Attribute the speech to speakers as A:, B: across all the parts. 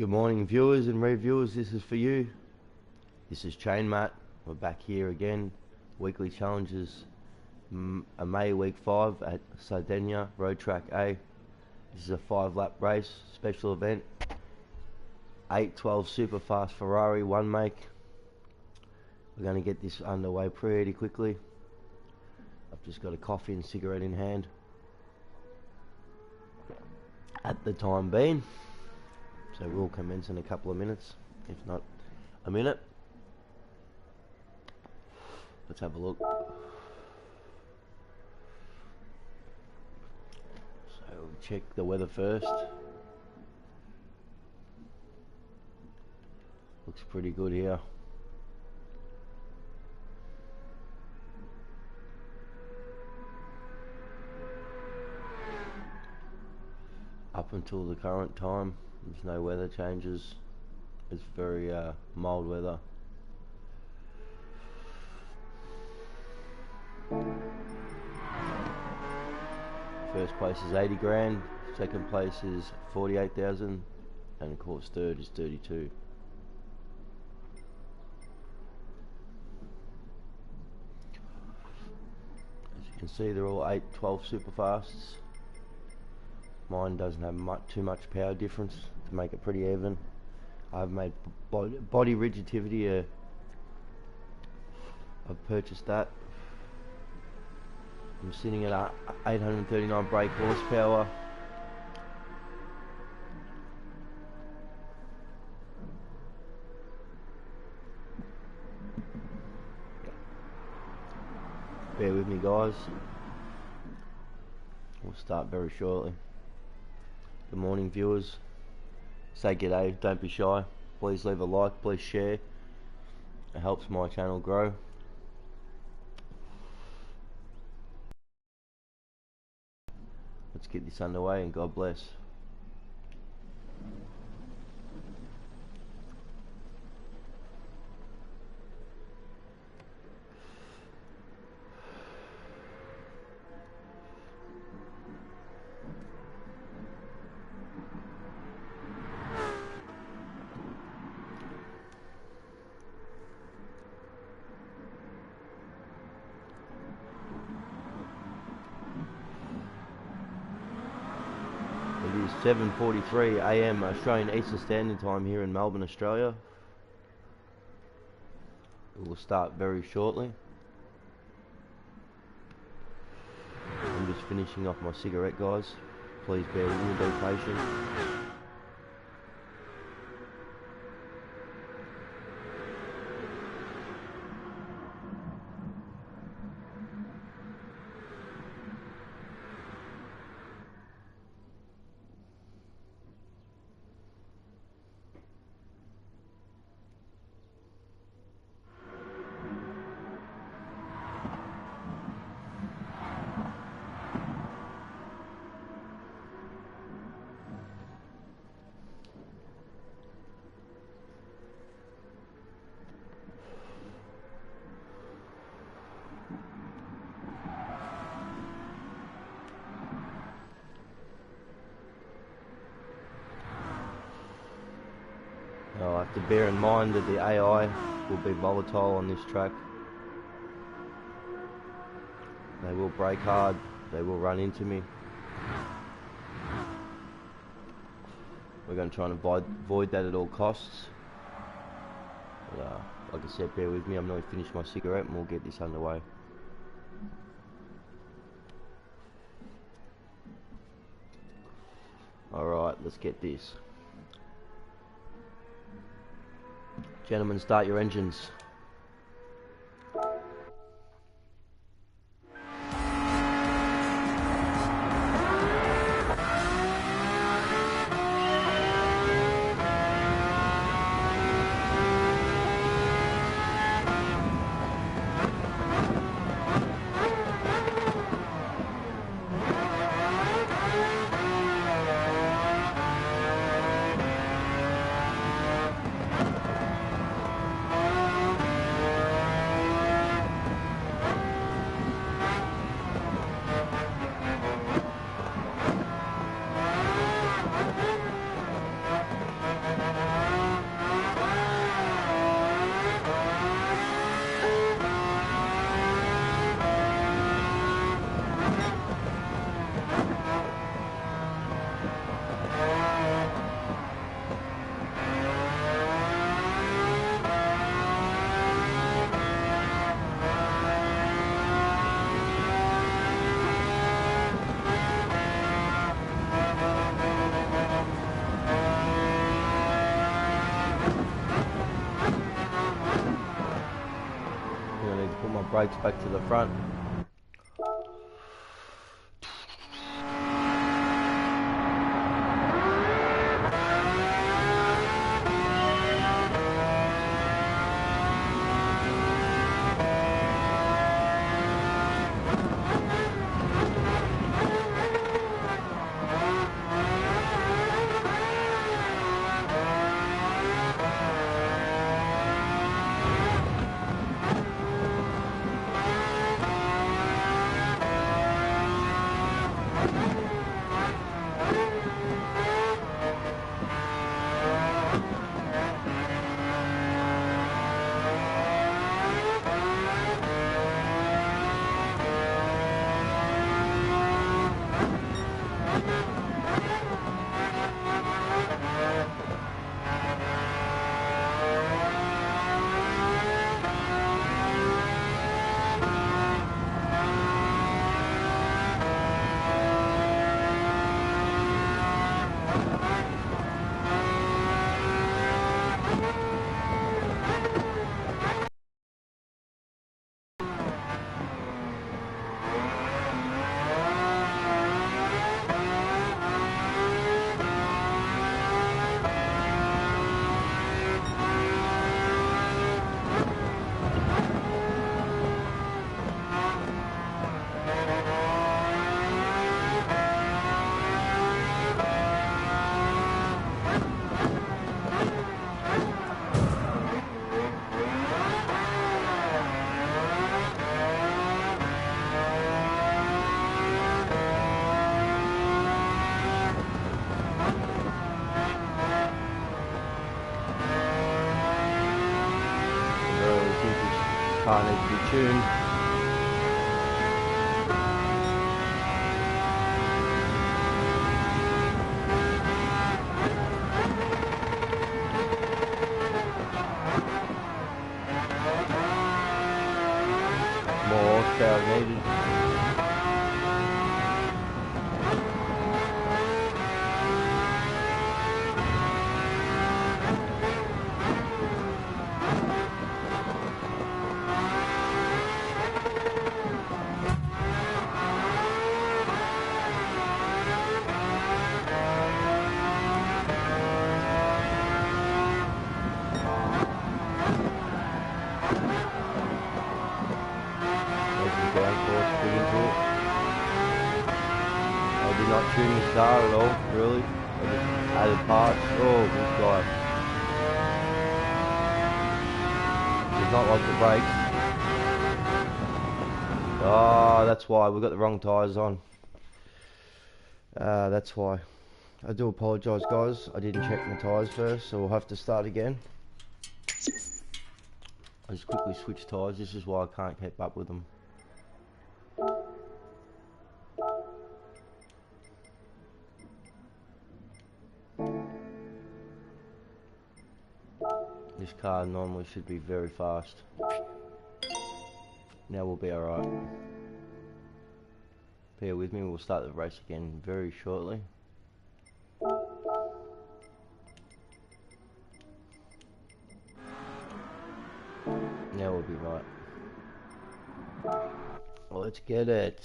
A: Good morning, viewers and reviewers. This is for you. This is Chain Matt. We're back here again. Weekly challenges. A May week 5 at Sardinia Road Track A. This is a 5-lap race, special event. 812 Superfast Ferrari, one make. We're going to get this underway pretty quickly. I've just got a coffee and cigarette in hand at the time being. So we'll commence in a couple of minutes, if not a minute. Let's have a look. So we'll check the weather first. Looks pretty good here. Up until the current time, there's no weather changes. It's very mild weather. First place is 80 grand, second place is 48,000, and of course third is 32. As you can see, they're all 812 Superfasts. Mine doesn't have too much power difference to make it pretty even. I've made body rigidity I've purchased that. I'm sitting at 839 brake horsepower. Bear with me, guys. We'll start very shortly. Good morning, viewers. Say g'day, don't be shy. Please leave a like, please share. It helps my channel grow. Let's get this underway and God bless. It is 7:43 AM Australian Eastern Standard Time here in Melbourne, Australia. It will start very shortly. I'm just finishing off my cigarette, guys. Please bear with me, be patient. I'll have to bear in mind that the AI will be volatile on this track. They will brake hard, they will run into me. We're going to try and avoid that at all costs. But, like I said, bear with me, I'm going to finish my cigarette and we'll get this underway. Alright, let's get this. Gentlemen, start your engines. Put my brakes back to the front. Car needs to be tuned. More horsepower needed. I did not tune this car at all, really. I just added parts. Oh, this guy does not like the brakes. Oh, that's why we've got the wrong tyres on. That's why. I do apologise, guys. I didn't check my tyres first, so we'll have to start again. I just quickly switched tyres. This is why I can't keep up with them. This car normally should be very fast. Now we'll be alright. Bear with me, we'll start the race again very shortly. Now we'll be right. Well, let's get it.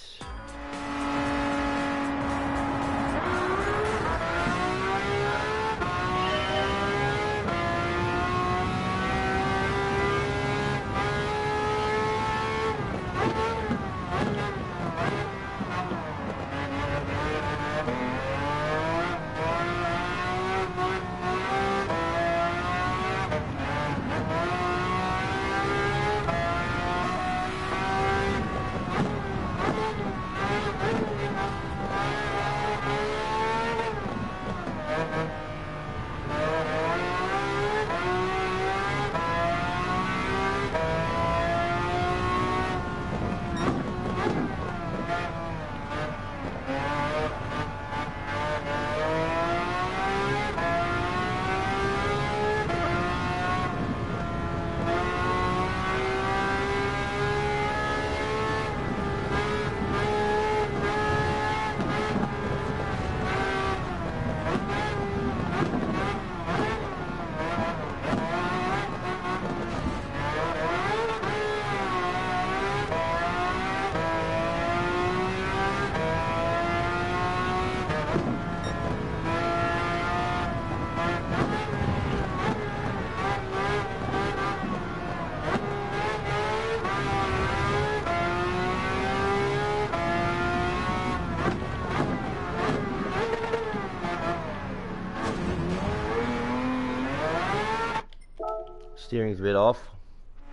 A: Steering's a bit off.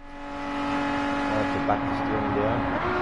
A: I have to back the steering down.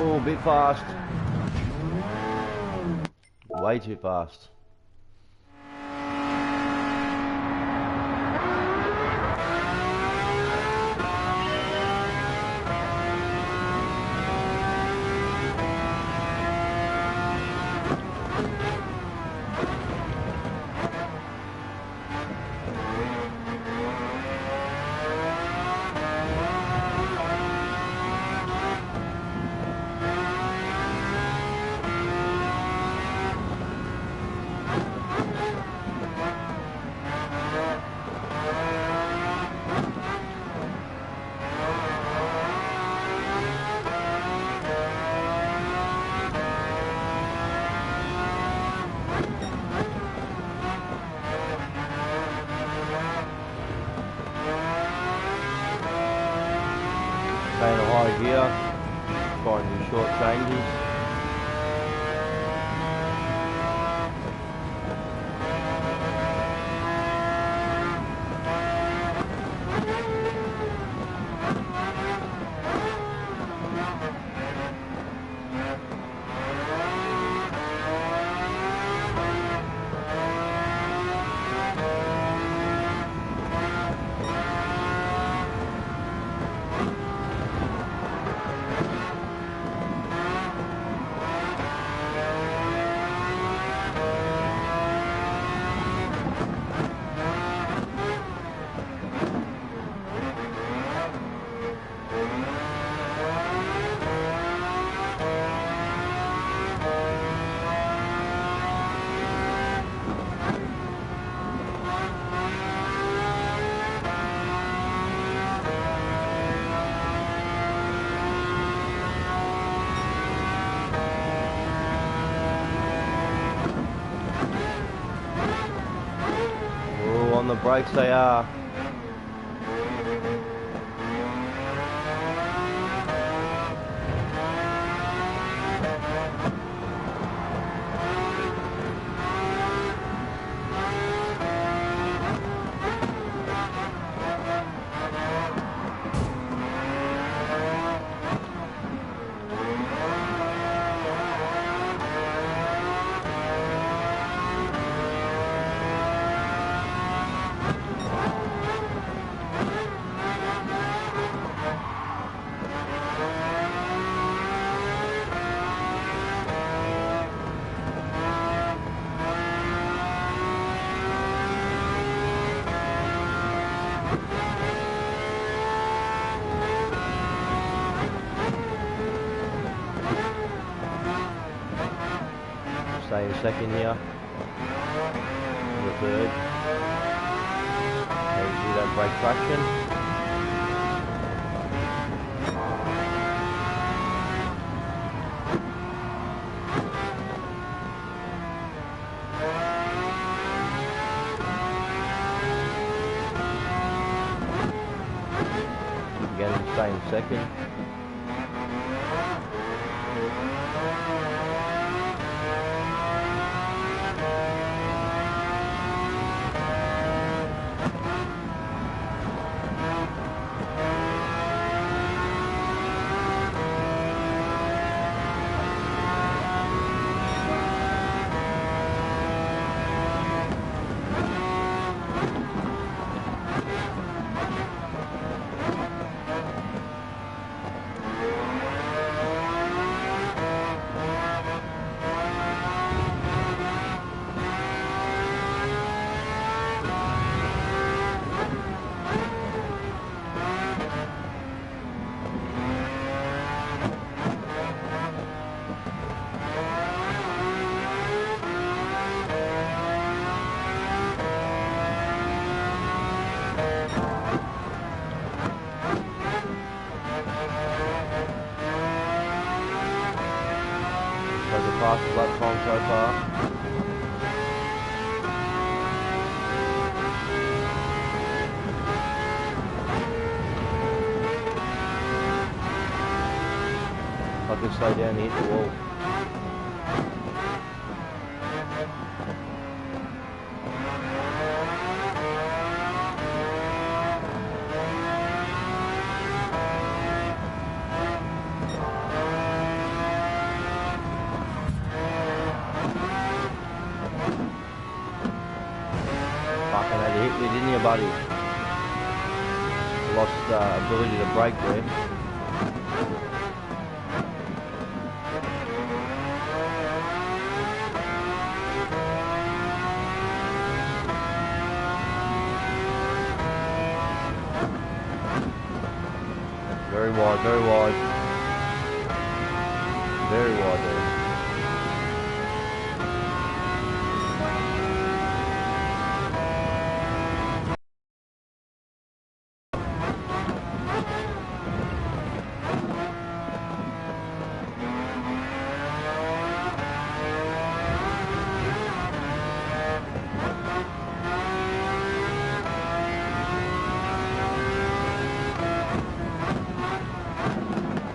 A: Oh, a bit fast. Way too fast. Stay in a high gear, try and do short changes. On the brakes they are. Stay in second here. The third. Maybe do that brake traction. Again, stay in second. Fastest lap time so far. I could slow down and hit the wall. Fucking had to hit me, didn't you, buddy? Lost ability to brake there. Very wide, very wide. Very wide there.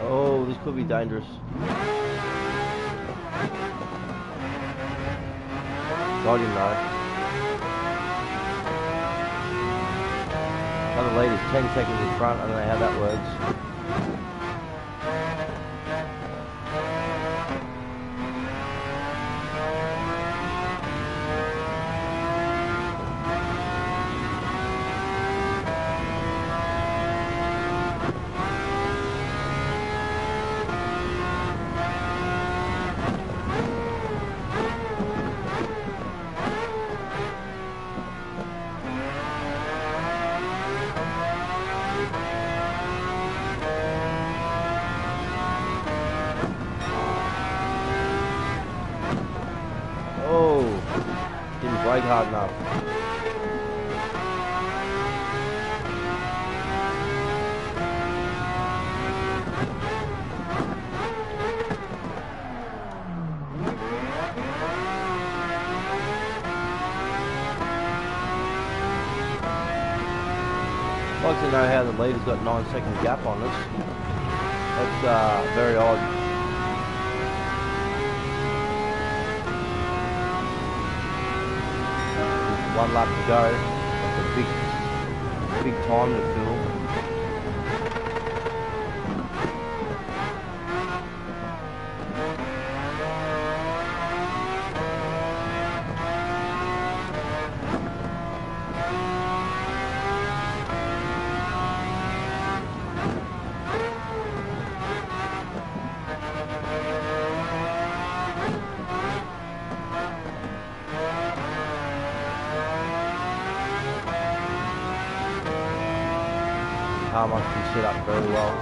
A: Oh, this could be dangerous. Got him though. Another lead is 10 seconds in front. I don't know how that works. Oh, didn't brake hard enough. I'd like to know how the leader's got 9-second gap on us. That's very odd. One lap to go. That's a big time to fill. Car must be set up very well.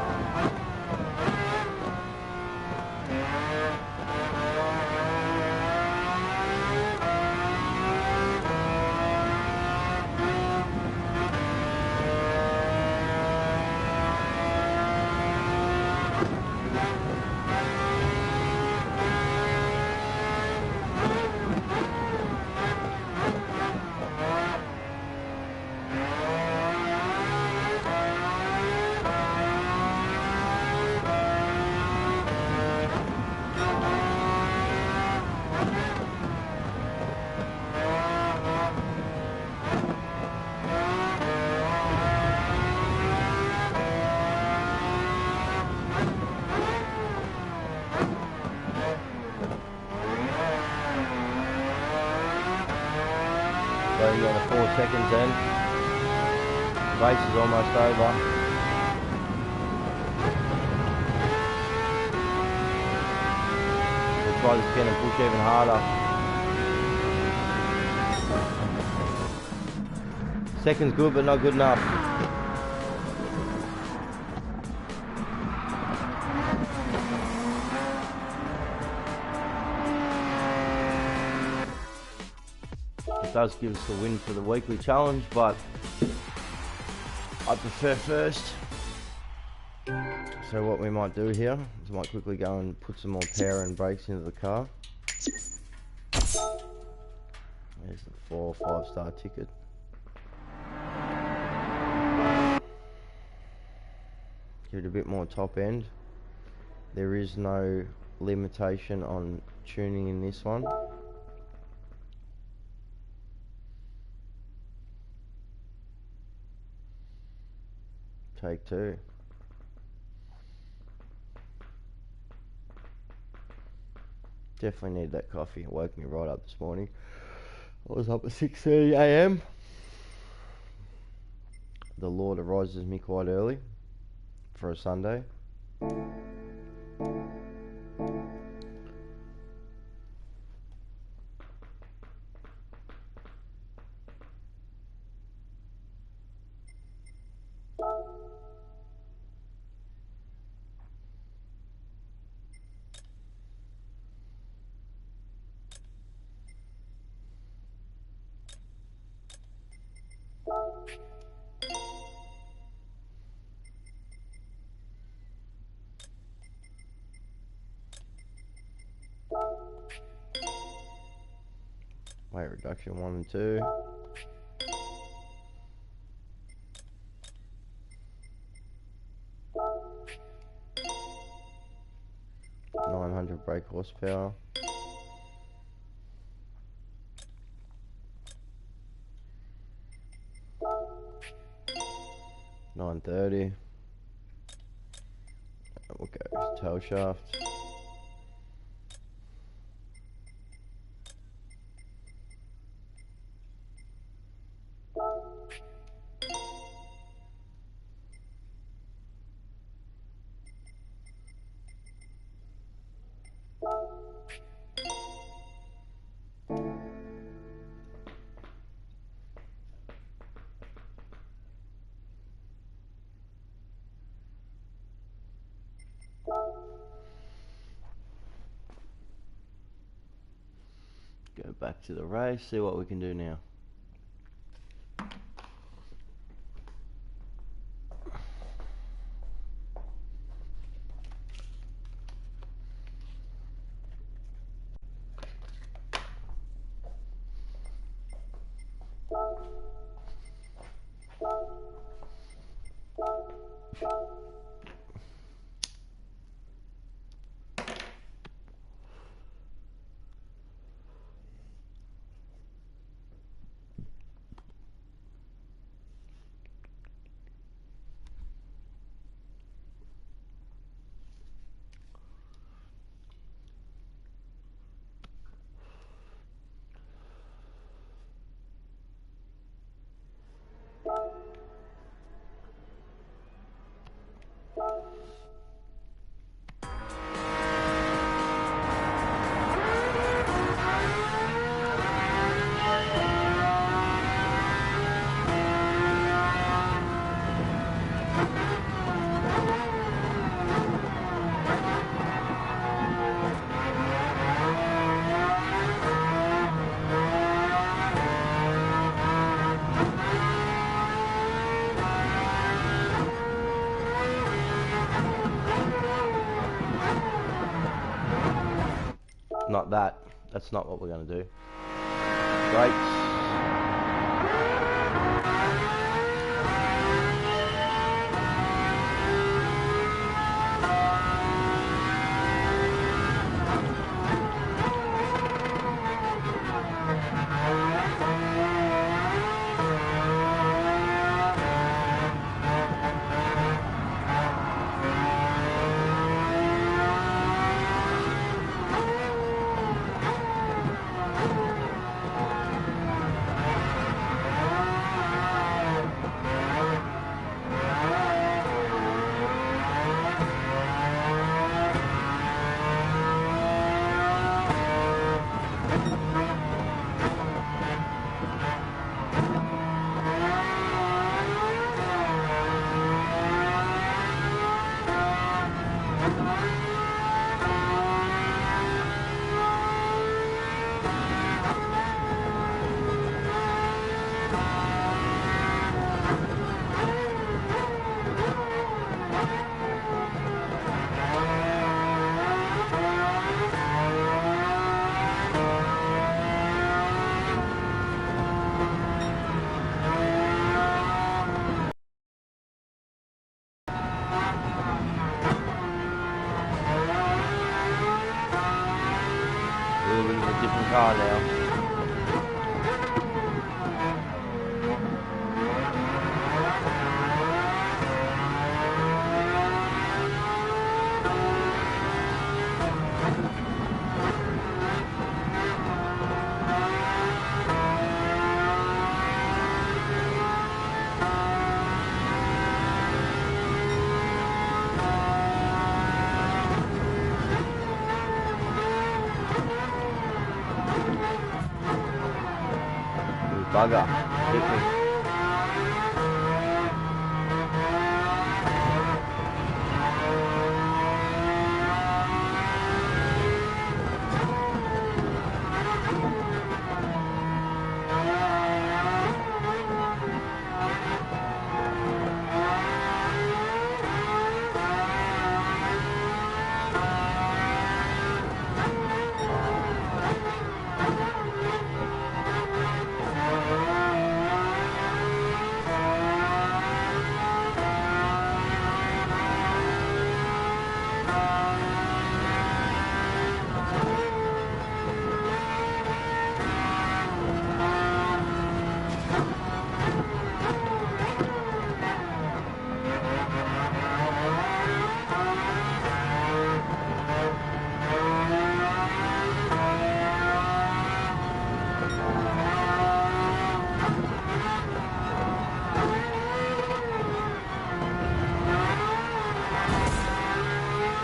A: So you're on 4 seconds in. Race is almost over. We'll try this again and push even harder. Second's good, but not good enough. It does give us the win for the weekly challenge, but I prefer first. So what we might do here is I might quickly go and put some more power and brakes into the car. There's the 4 or 5-star ticket. Give it a bit more top end. There is no limitation on tuning in this one. Take 2. Definitely need that coffee. It woke me right up this morning. I was up at 6:30 AM. The Lord arises me quite early for a Sunday. Weight reduction 1 and 2. .900 brake horsepower. .930. We'll go tail shaft. Go back to the race, see what we can do now. Not that. That's not what we're going to do. Brakes. A little bit of a different car now. Bugger. Hit me.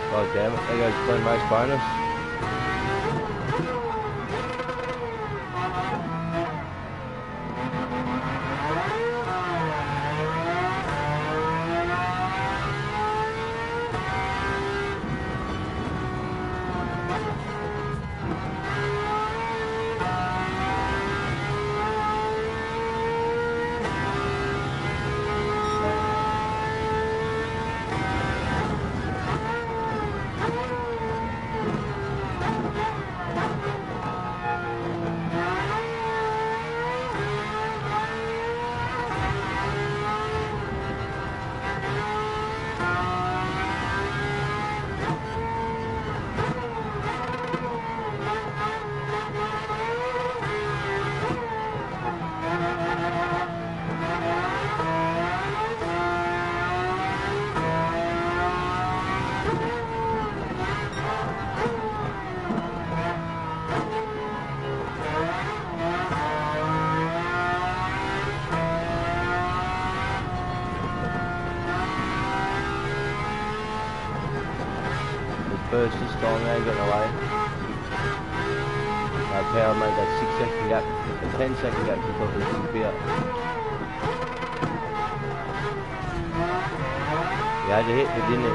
A: Oh damn it, there goes clean race bonus. First this time they got away. Power made that 6-second gap, the 10-second gap completely disappear. He had to hit it, didn't he?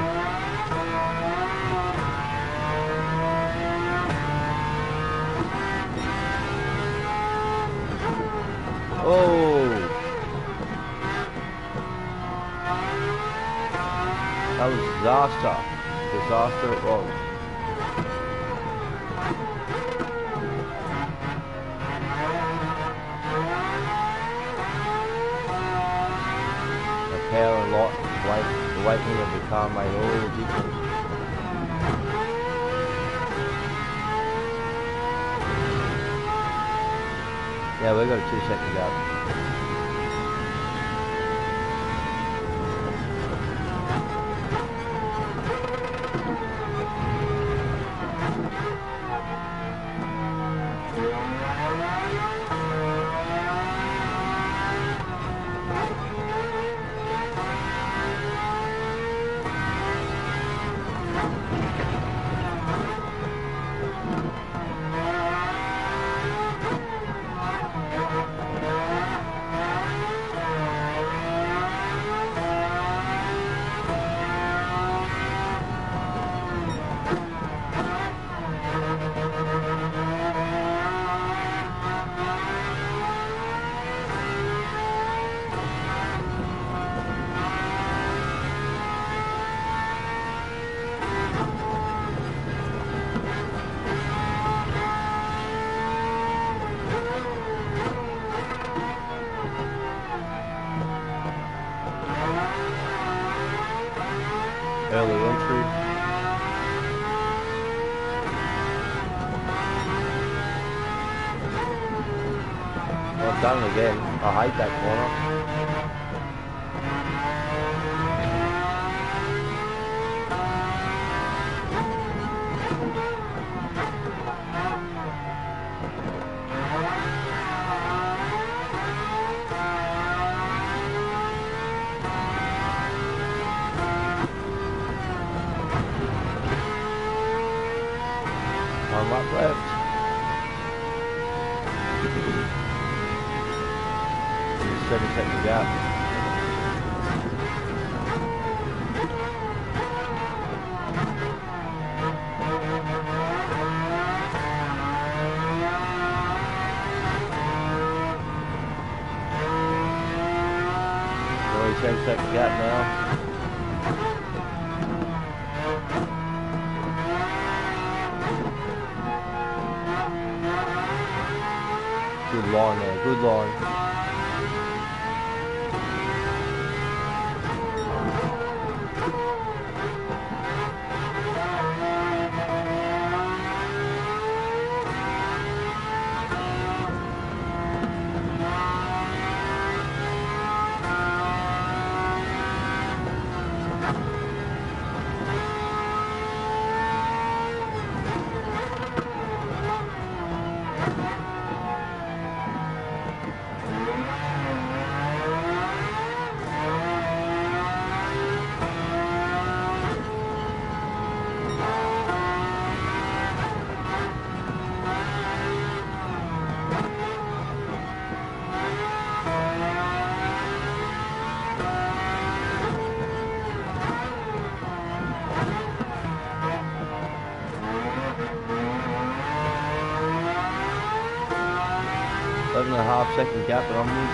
A: Oh! That was disaster. Disaster it was. lot, the weighting of the car made all the difference. Yeah, we've got a 2-second gap. Early entry. Well, I've done it again. I hate that corner. One lap left. 7-second gap. Only 10-second gap now. Good line there, good line. Eleven and a half second gap and onwards.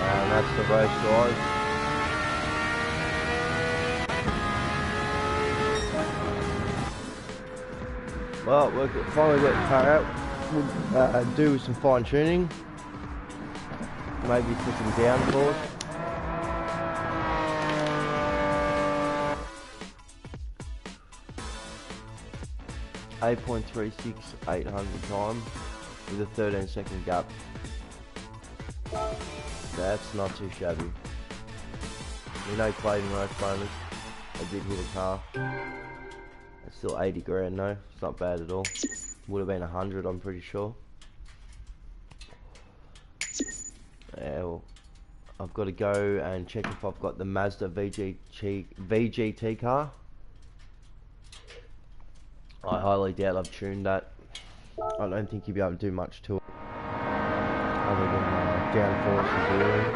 A: And that's the race, guys. Well, we're finally got the car out. We'll do some fine tuning. Maybe put some downforce. 8.36 800 time with a 13-second gap. That's not too shabby. You know, Clayton race bonus. I did hit a car. It's still 80 grand though. It's not bad at all. Would have been 100, I'm pretty sure. Yeah, well, I've got to go and check if I've got the Mazda VGT car. I highly doubt I've tuned that. I don't think you'll be able to do much to it other than downforce and gearing.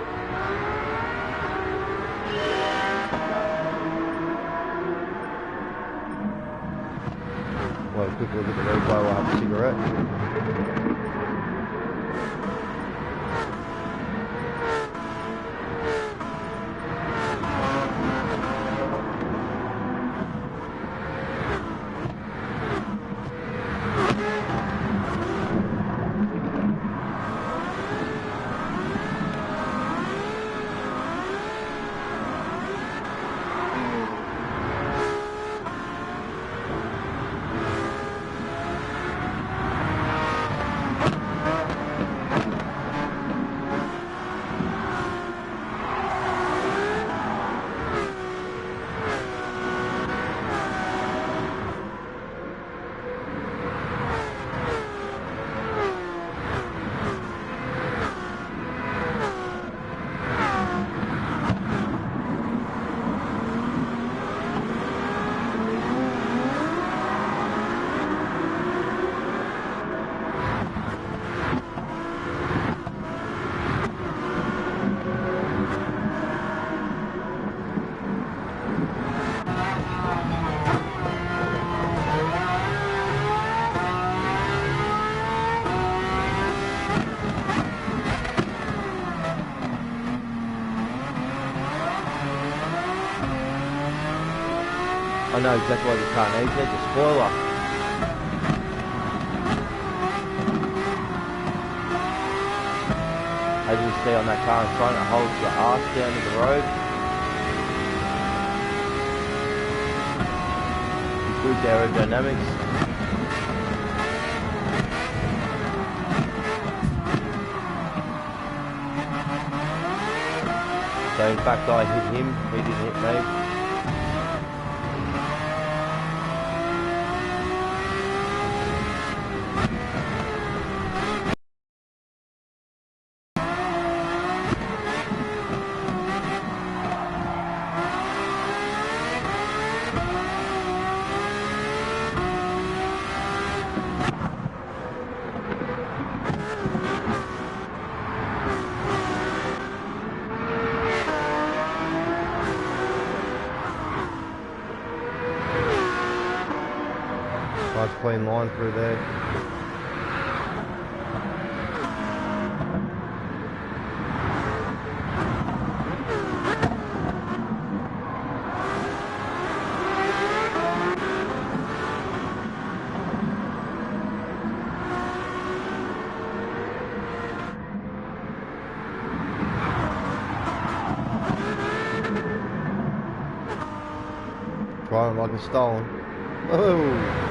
A: Well, quick look at the replay while I have a cigarette. I know exactly what the car needs. There's a spoiler. As you see on that car in front, it holds the arse down to the road. Improves aerodynamics. So in fact I hit him, he didn't hit me. Nice clean line through there. Driving like a stolen. Oh!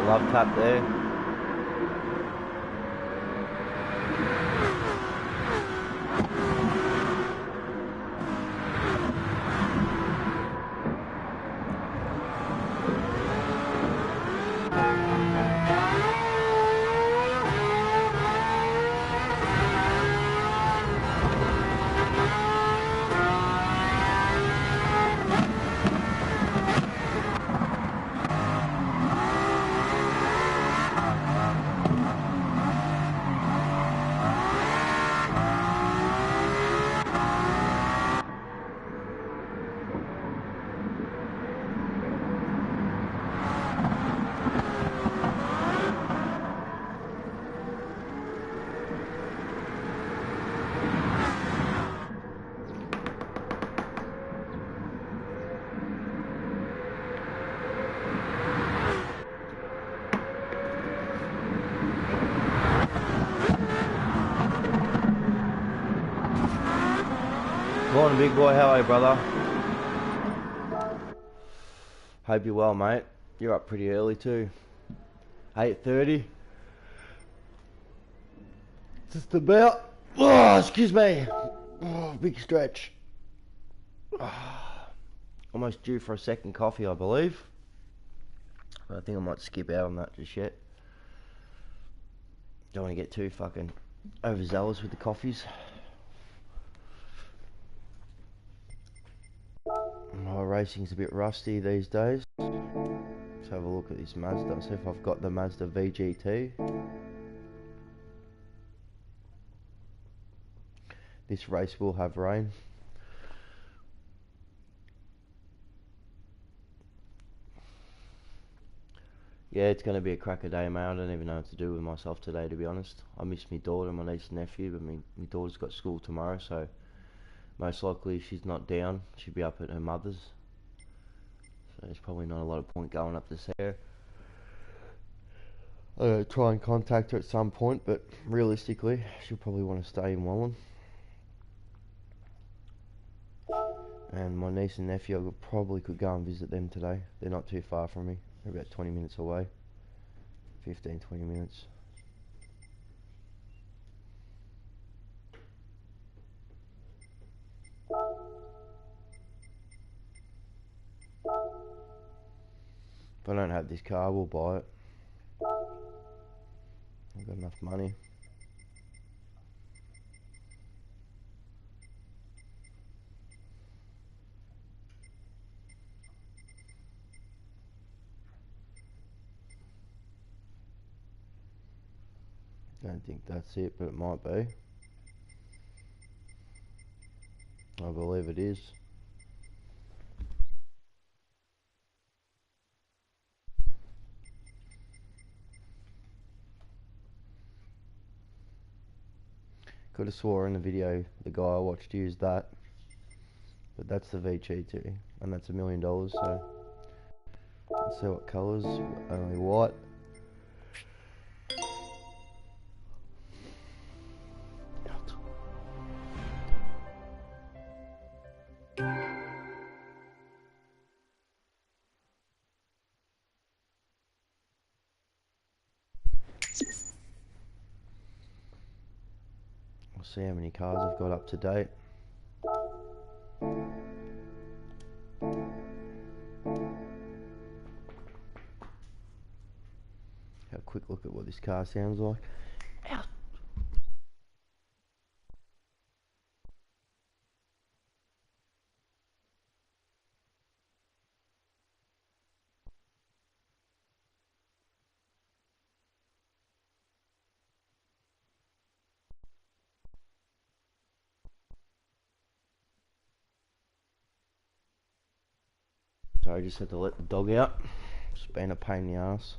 A: Love tap there. Morning, big boy. How are you, brother? Hope you're well, mate. You're up pretty early too. 8:30. Just about. Oh, excuse me. Oh, big stretch. Oh, almost due for a second coffee, I believe. But I think I might skip out on that just yet. Don't want to get too fucking overzealous with the coffees. My racing's a bit rusty these days. Let's have a look at this Mazda, see if I've got the Mazda VGT. This race will have rain. Yeah, it's going to be a cracker day, mate. I don't even know what to do with myself today, to be honest. I miss my daughter, my niece and nephew, but my daughter's got school tomorrow, so most likely if she's not down, she'll be up at her mother's. So there's probably not a lot of point going up to see her. I'm going to try and contact her at some point, but realistically, she'll probably want to stay in Wallen. And my niece and nephew, I probably could go and visit them today. They're not too far from me. They're about 20 minutes away. 15, 20 minutes. If I don't have this car, I will buy it. I've got enough money. Don't think that's it, but it might be. I believe it is. Could have swore in the video the guy I watched used that. But that's the VG2, and that's $1 million, so let's see what colours. Only white. We'll see how many cars I've got up to date. Have a quick look at what this car sounds like. Ow. Sorry, just had to let the dog out. It's been a pain in the ass.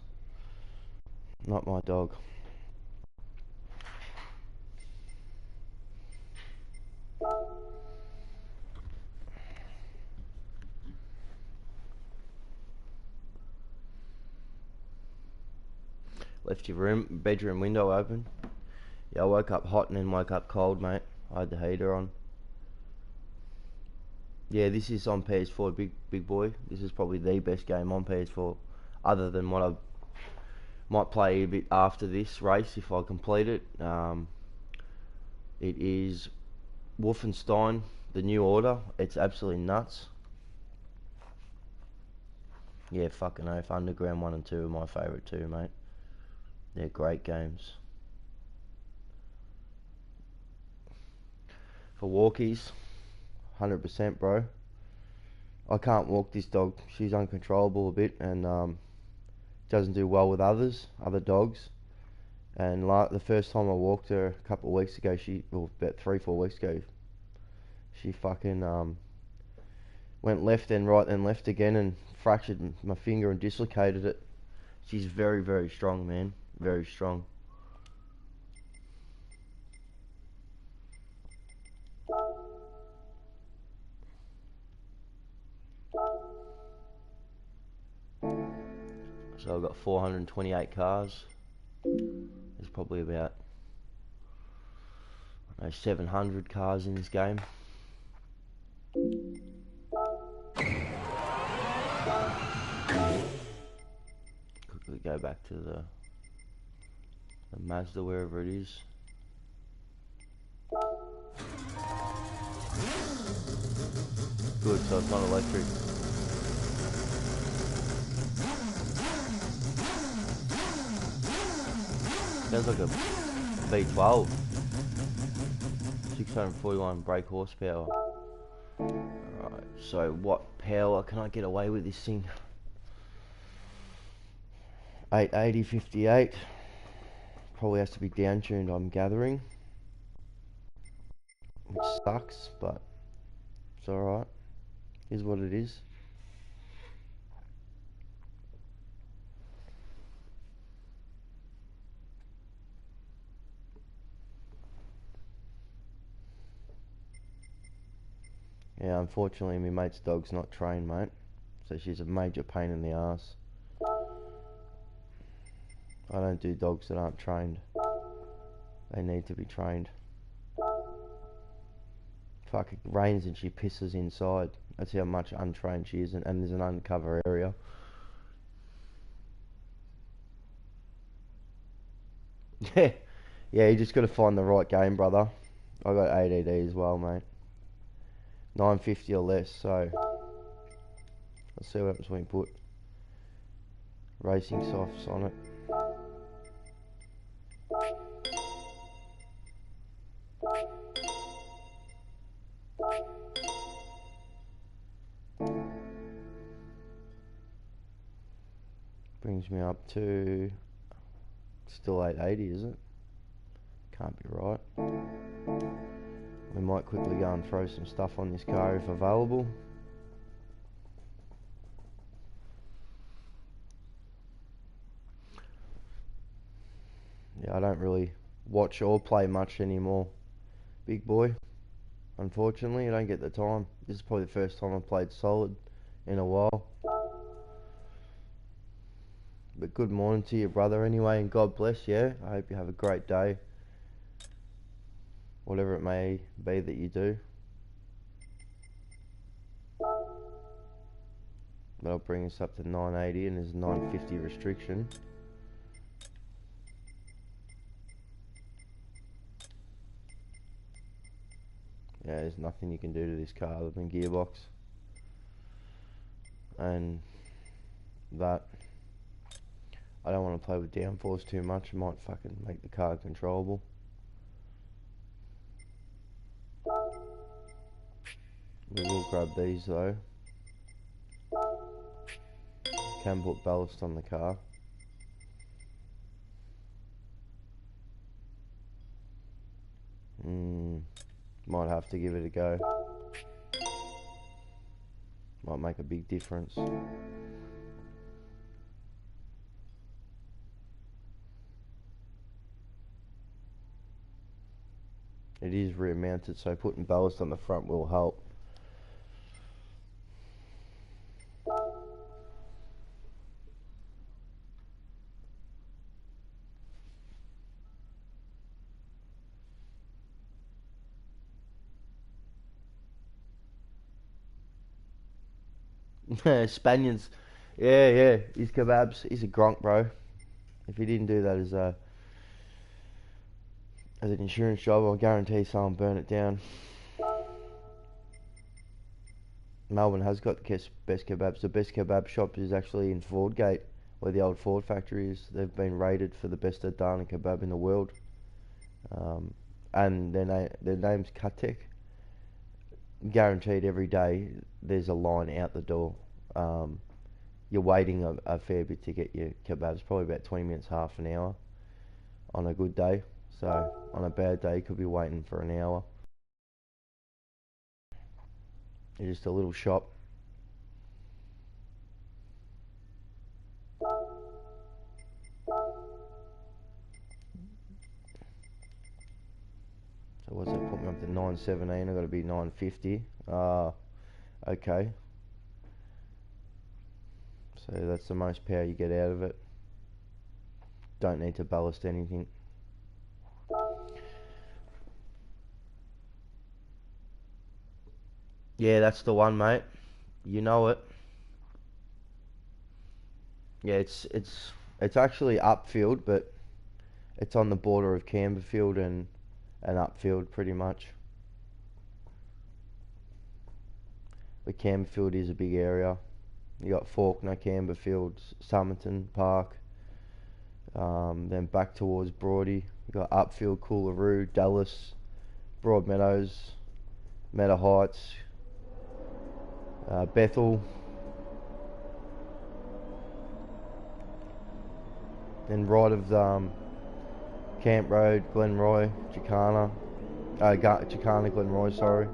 A: Not my dog. Left your bedroom window open. Yeah, I woke up hot and then woke up cold, mate. I had the heater on. Yeah, this is on PS4, big boy. This is probably the best game on PS4, other than what I might play a bit after this race if I complete it. It is Wolfenstein: The New Order. It's absolutely nuts. Yeah, fucking oath. Underground 1 and 2 are my favourite too, mate. They're great games. For walkies, 100%, bro. I can't walk this dog. She's uncontrollable a bit and doesn't do well with other dogs. And the first time I walked her a couple of weeks ago, about 3-4 weeks ago, she fucking went left and right and left again and fractured my finger and dislocated it. She's very, very strong, man. Very strong. So I've got 428 cars. There's probably about 700 cars in this game. Quickly go back to the Mazda, wherever it is. Good, so it's not electric. Sounds like a V12. 641 brake horsepower. Alright, so what power can I get away with this thing? 880 58. Probably has to be down tuned, I'm gathering. Which sucks, but it's alright. Is what it is. Yeah, unfortunately my mate's dog's not trained, mate. So she's a major pain in the ass. I don't do dogs that aren't trained. They need to be trained. Fuck, it rains and she pisses inside. That's how much untrained she is, and there's an undercover area. Yeah, yeah, you just got to find the right game, brother. I got ADD as well, mate. 950 or less, so let's see what happens when we put racing softs on it. Brings me up to still 880, is it? Can't be right. We might quickly go and throw some stuff on this car if available. Yeah, I don't really watch or play much anymore. big boy. Unfortunately, I don't get the time. This is probably the first time I've played solid in a while. But good morning to your brother anyway, and God bless you. I hope you have a great day, whatever it may be that you do. That'll bring us up to 980, and there's a 950 restriction. Yeah, there's nothing you can do to this car other than gearbox. And that, I don't want to play with downforce too much. It might fucking make the car controllable. We will grab these though. Can put ballast on the car. Might have to give it a go. Might make a big difference. It is rear mounted, so putting ballast on the front will help. Spaniards, yeah, he's kebabs. He's a gronk, bro. If he didn't do that as an insurance job, I'll guarantee someone burn it down. Melbourne has got the best kebabs. The best kebab shop is actually in Fordgate, where the old Ford factory is. They've been rated for the best Adana kebab in the world. And their name's Katek. Guaranteed every day there's a line out the door. You're waiting a fair bit to get your kebabs, probably about 20 minutes, half an hour on a good day. So on a bad day you could be waiting for an hour. It's just a little shop. So what's that put me up to 917? I've got to be 950. Okay. So that's the most power you get out of it. Don't need to ballast anything. Yeah, that's the one, mate. You know it. Yeah, it's actually upfield, but it's on the border of Camberfield and upfield pretty much. But Camberfield is a big area. You got Fawkner, Camberfield, Somerton Park, then back towards Broady. You got upfield, Coolaroo, Dallas, Broadmeadows, Meadow Heights, Bethel, then right of Camp Road, Glenroy, Chicana, Glenroy, sorry.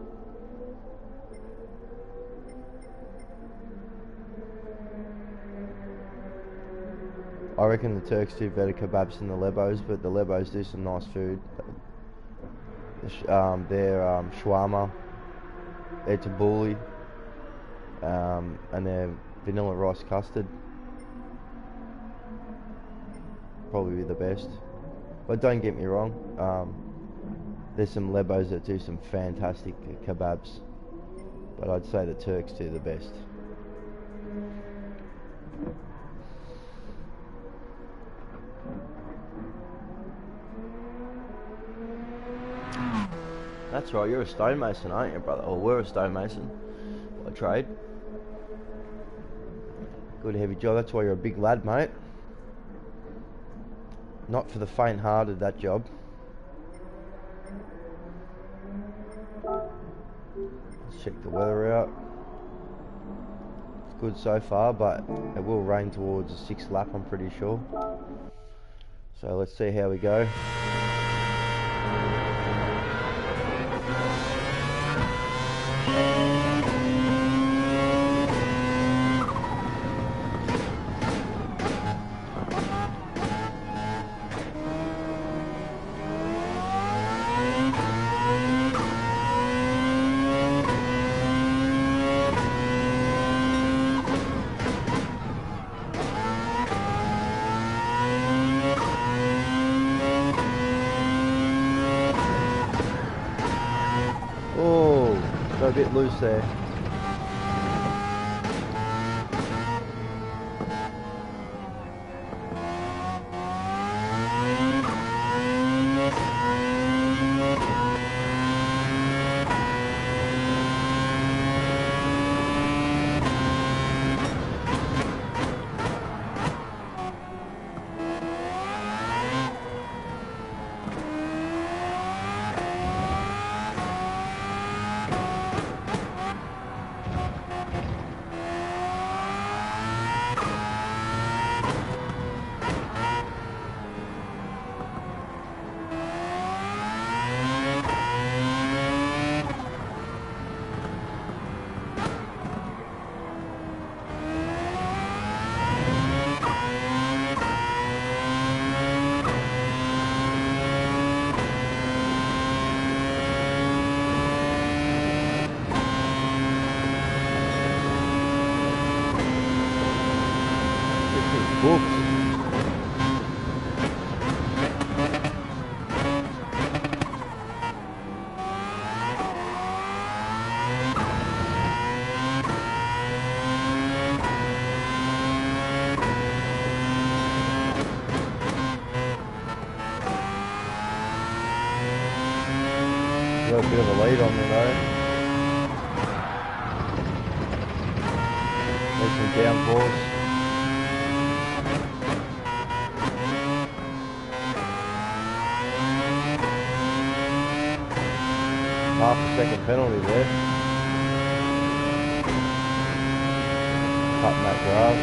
A: I reckon the Turks do better kebabs than the Lebos, but the Lebos do some nice food. Their shawarma, their tabbouleh, and their vanilla rice custard. Probably the best. But don't get me wrong, there's some Lebos that do some fantastic kebabs, but I'd say the Turks do the best. That's right, you're a stonemason, aren't you, brother? Or we're a stonemason by trade. Good heavy job, that's why you're a big lad, mate. Not for the faint-hearted, that job. Let's check the weather out. It's good so far, but it will rain towards the 6th lap, I'm pretty sure. So let's see how we go. a bit loose there. Books. Got a bit of a lead on me though. There's some downforce. Half a second penalty there. Cutting that grass.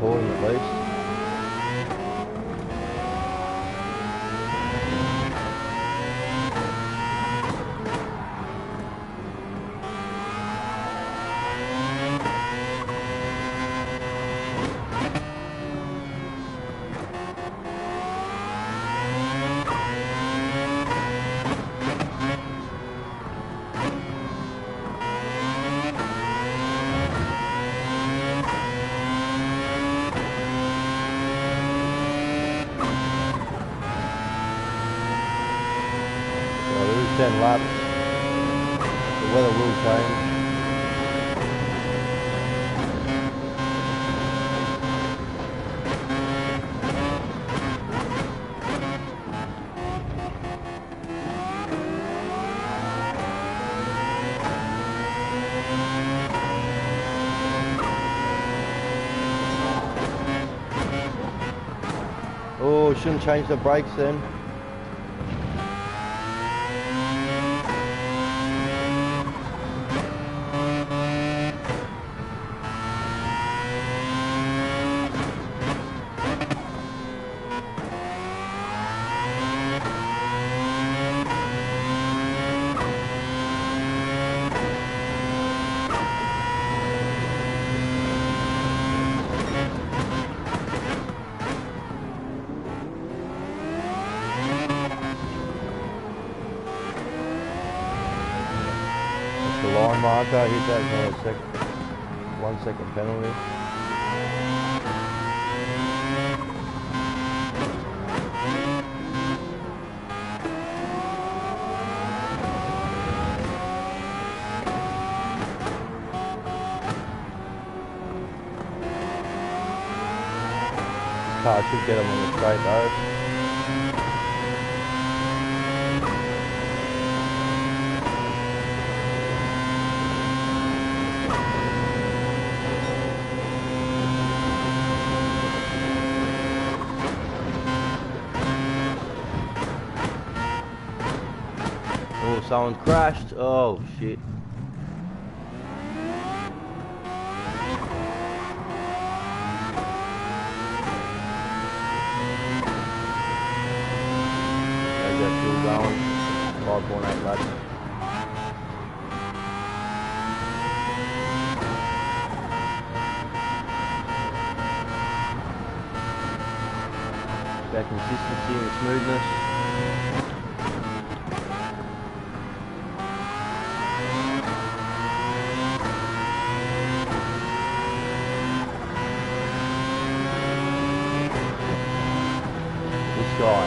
A: Pulling at least. Well, there is 10 laps. The weather will change. Oh, shouldn't change the brakes then. The line marker, hit that for a 1 second penalty. This car should get him on the straight though. Oh, someone crashed. Oh, shit. There's that fuel going. 5.8 laps. That consistency and smoothness. Guy.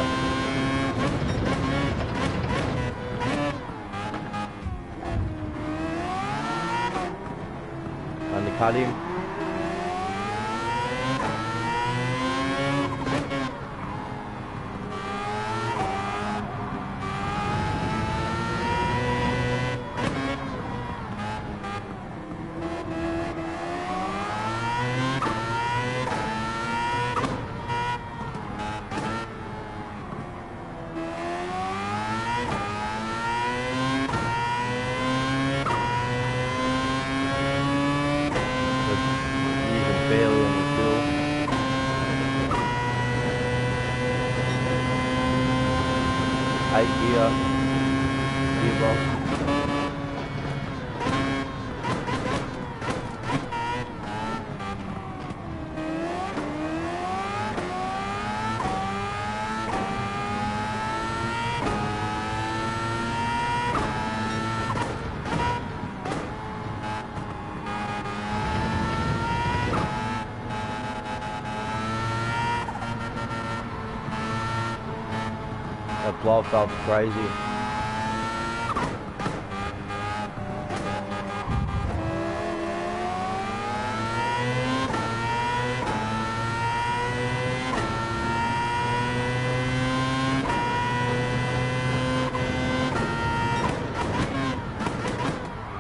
A: cut him. Barely on the fuel. Eight gearbox. That blow felt crazy.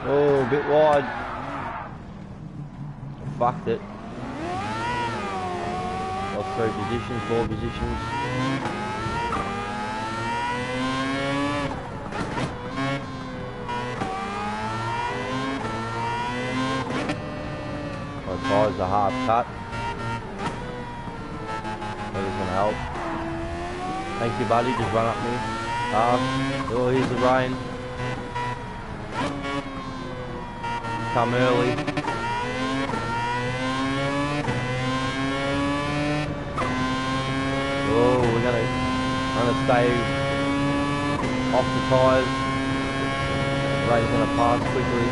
A: Oh, a bit wide. Fucked it. Lost 3 positions, 4 positions. Tyres are half cut. That isn't help. Thank you, buddy. Just run up me. Oh, here's the rain. Come early. Oh, we're gonna stay off the tyres. The rain's gonna pass quickly.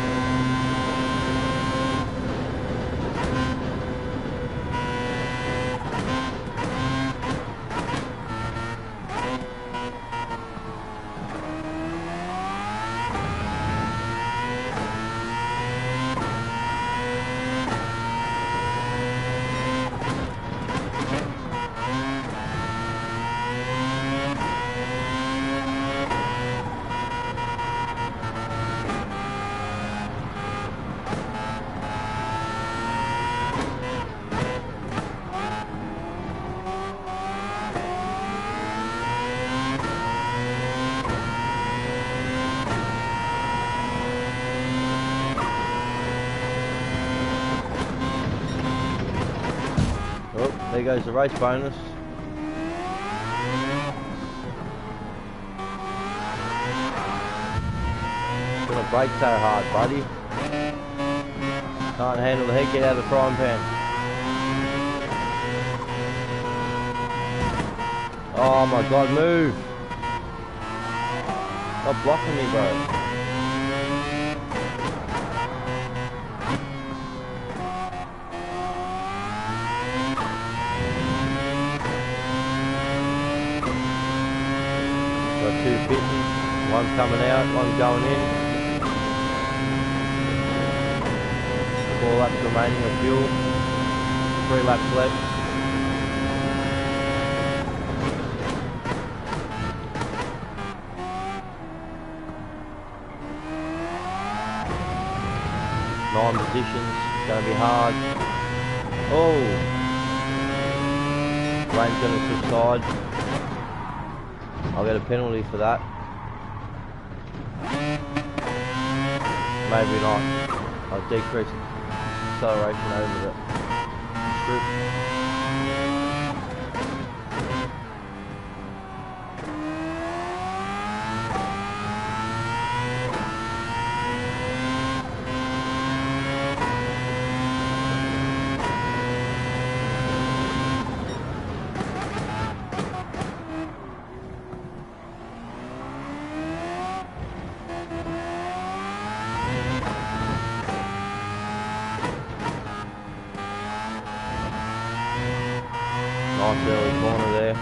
A: Oh, there goes the race bonus. Gonna brake so hard, buddy. Can't handle the heat, get out of the frying pan. Oh my god, move! Stop blocking me, bro. Got 2 pitting, one coming out, one going in. 4 laps remaining of fuel, 3 laps left. Nine positions, gonna be hard. Oh! Rain's gonna subside. I'll get a penalty for that. Maybe not. I'll decrease acceleration over the strip. Nice early corner there.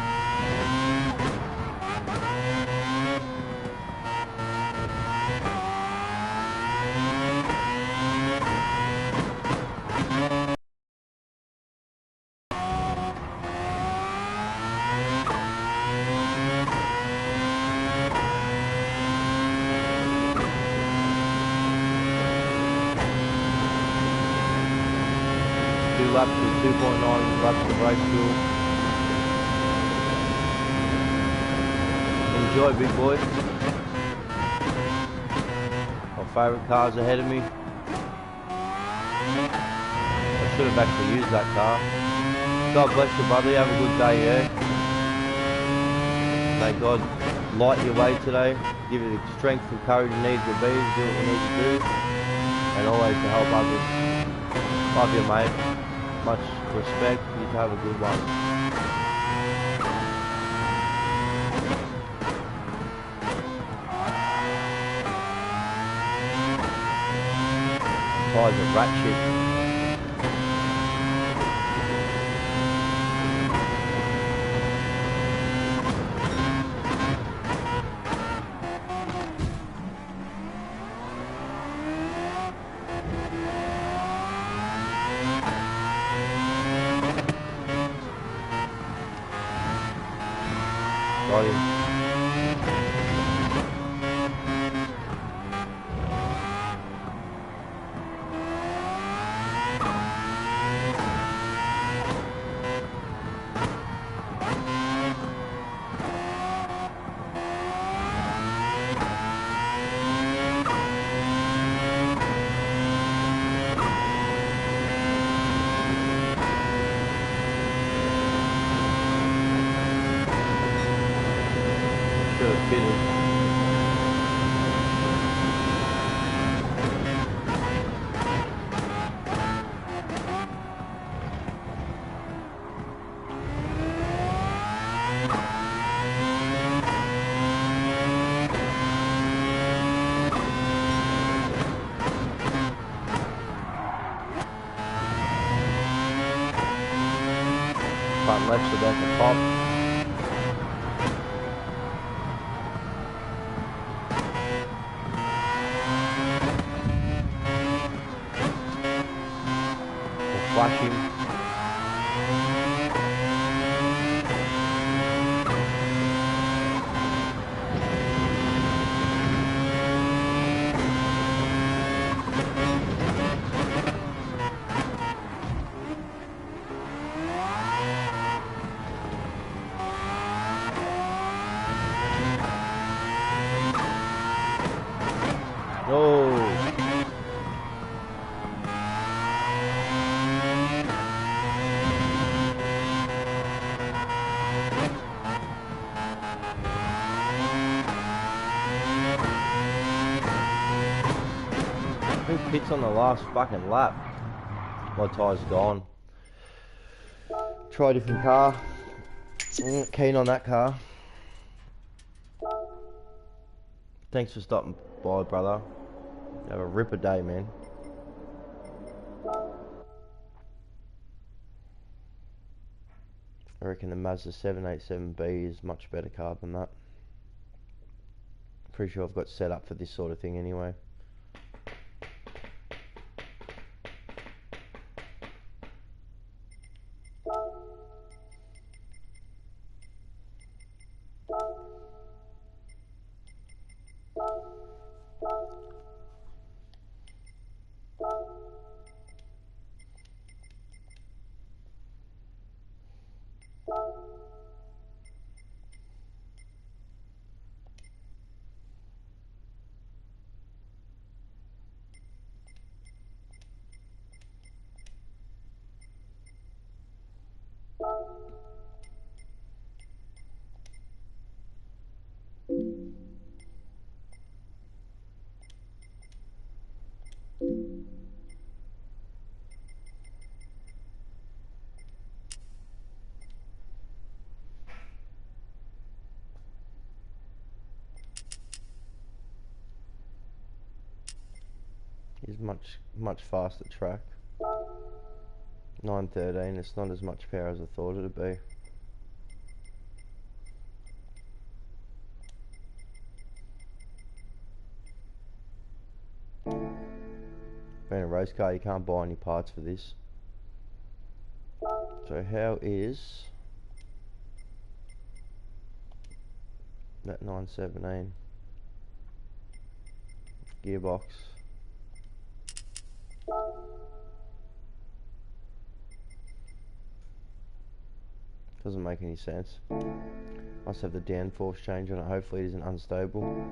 A: laps with 2.9 laps of race fuel. Enjoy, big boy. My favourite car's ahead of me. I should have actually used that car. God bless you, brother. Have a good day, yeah? May God light your way today. Give you the strength and courage you need to be, do what you need to do, and always to help others. Love you, mate. Much respect. You have a good one. Tires are rat shit. Got him. Should have pitted. Front left's about to pop. Flashing. Oh. Who pits on the last fucking lap? My tyre's gone. Try a different car. Keen on that car. Thanks for stopping by, brother. Have a ripper day, man. I reckon the Mazda 787B is much better car than that. Pretty sure I've got set up for this sort of thing anyway. Is much faster track. 913, it's not as much power as I thought it'd be. Being a race car, you can't buy any parts for this. So how is that 917 gearbox? Doesn't make any sense. Must have the downforce change on it. Hopefully it isn't unstable.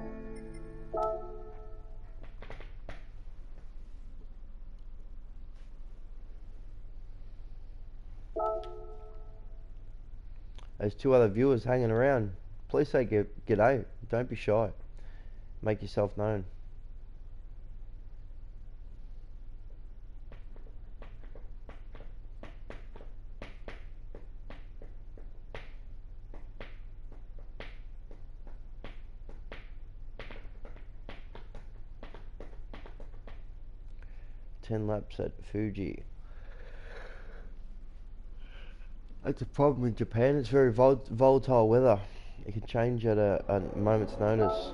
A: There's 2 other viewers hanging around. Please say g'day. Don't be shy. Make yourself known. Ten laps at Fuji. That's a problem in Japan. It's very volatile weather. It can change at a moment's notice.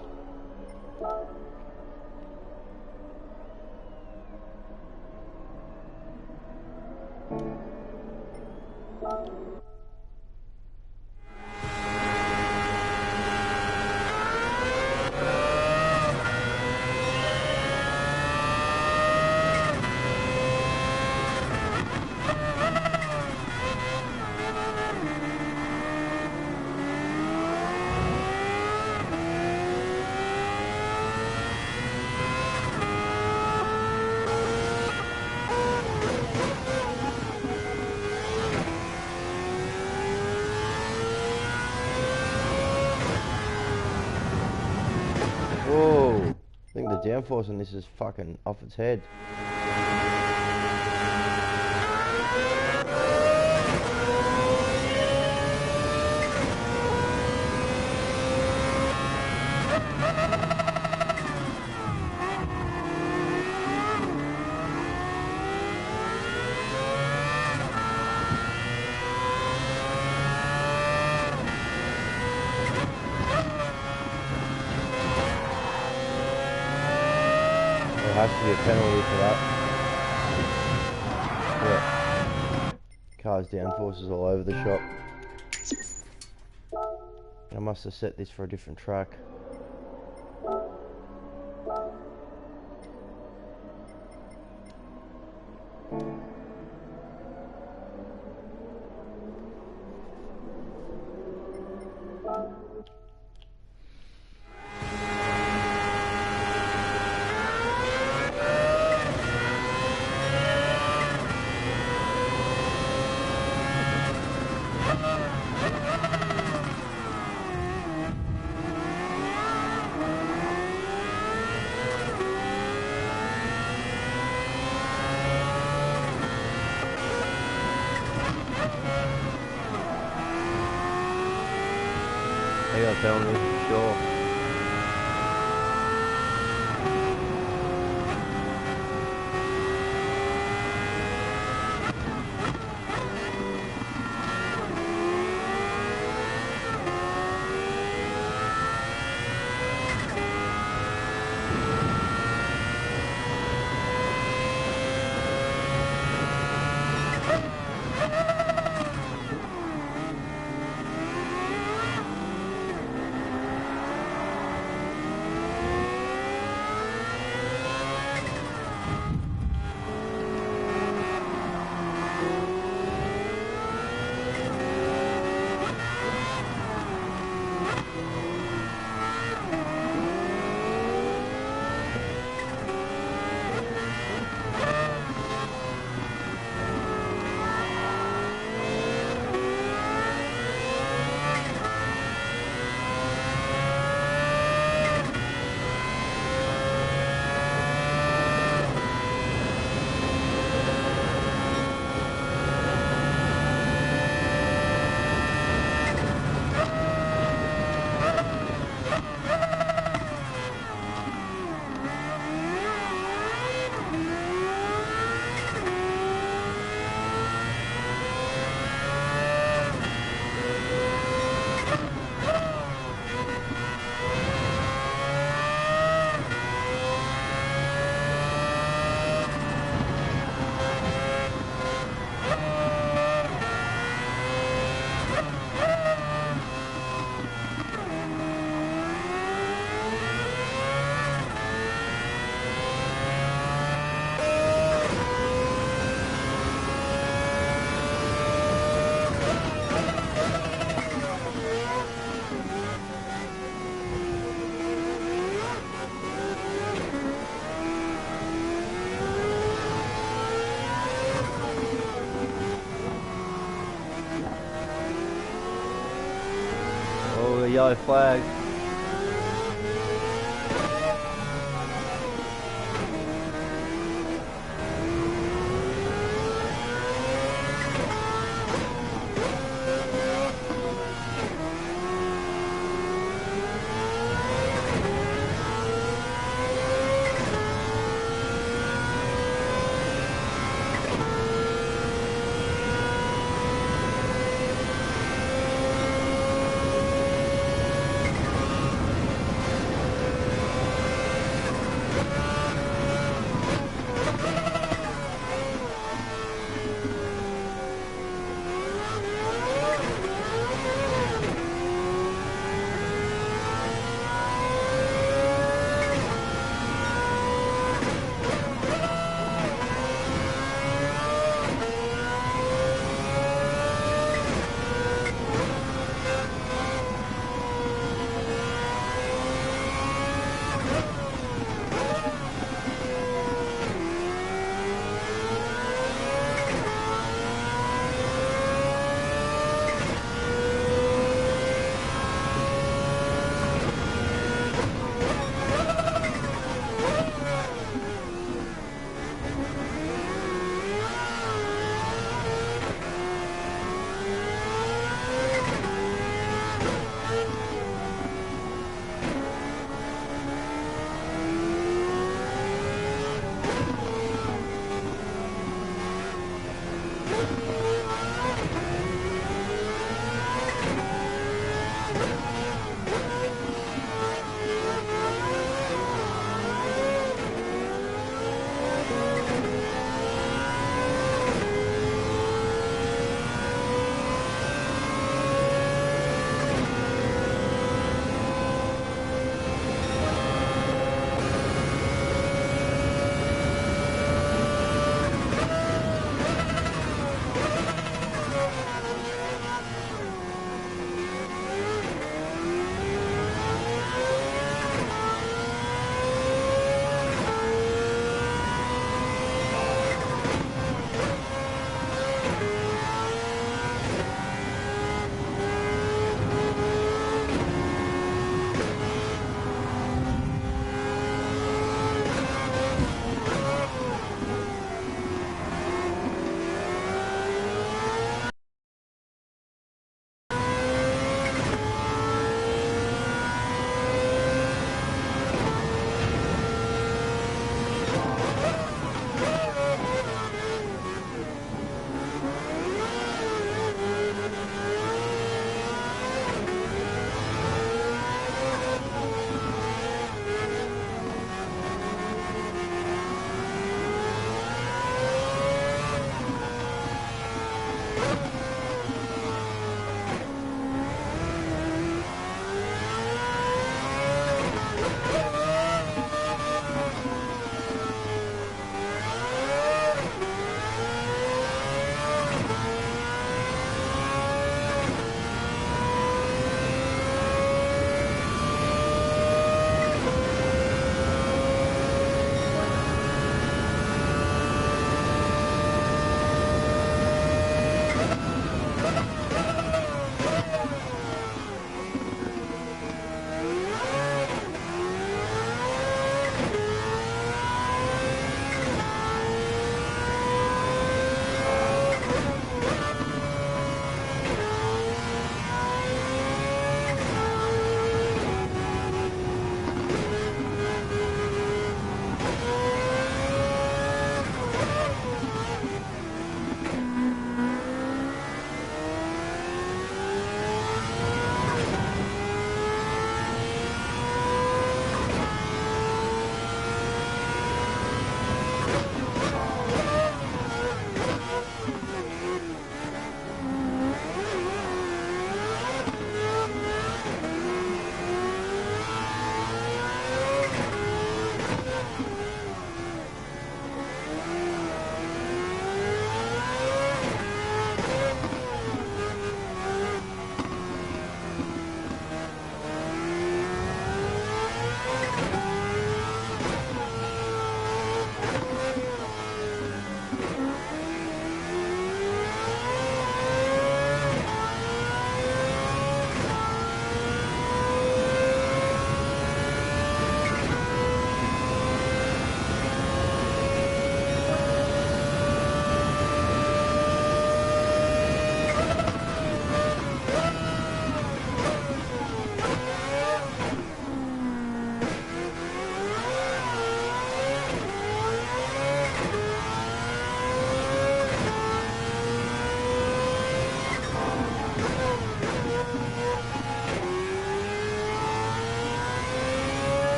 A: Whoa, I think the downforce on this is fucking off its head. There has to be a penalty for that. Yeah. Car's downforce is all over the shop. I must have set this for a different track. They got a penalty, sure. a yellow flag.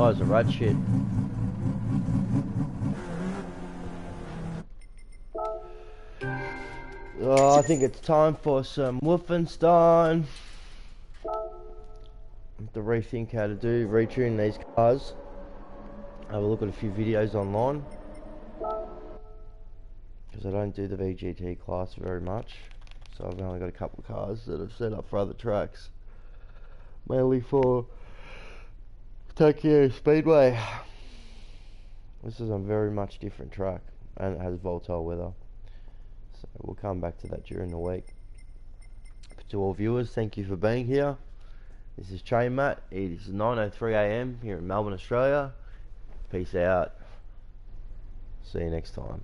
A: Tyres are rat shit. Oh, I think it's time for some Wolfenstein. I have to rethink how to retune these cars. Have a look at a few videos online, because I don't do the VGT class very much, so I've only got a couple of cars that I've set up for other tracks, mainly for Tokyo Speedway. This is a very much different track, and it has volatile weather, so we'll come back to that during the week. But to all viewers, thank you for being here. This is Chain Matt. It is 9:03 AM here in Melbourne, Australia. Peace out. See you next time.